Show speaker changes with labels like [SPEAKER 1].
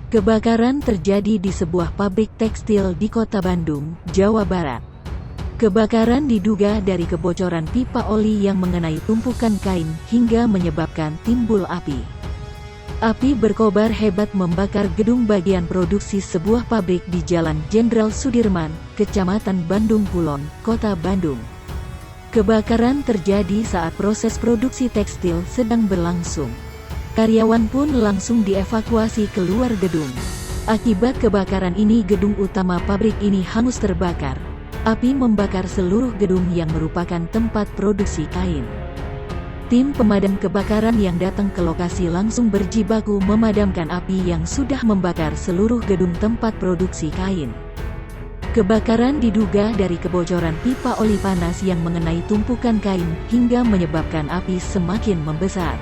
[SPEAKER 1] Kebakaran terjadi di sebuah pabrik tekstil di Kota Bandung, Jawa Barat. Kebakaran diduga dari kebocoran pipa oli yang mengenai tumpukan kain hingga menyebabkan timbul api. Api berkobar hebat membakar gedung bagian produksi sebuah pabrik di Jalan Jenderal Sudirman, Kecamatan Bandung Kulon, Kota Bandung. Kebakaran terjadi saat proses produksi tekstil sedang berlangsung. Karyawan pun langsung dievakuasi keluar gedung. Akibat kebakaran ini gedung utama pabrik ini hangus terbakar. Api membakar seluruh gedung yang merupakan tempat produksi kain. Tim pemadam kebakaran yang datang ke lokasi langsung berjibaku memadamkan api yang sudah membakar seluruh gedung tempat produksi kain. Kebakaran diduga dari kebocoran pipa oli panas yang mengenai tumpukan kain hingga menyebabkan api semakin membesar.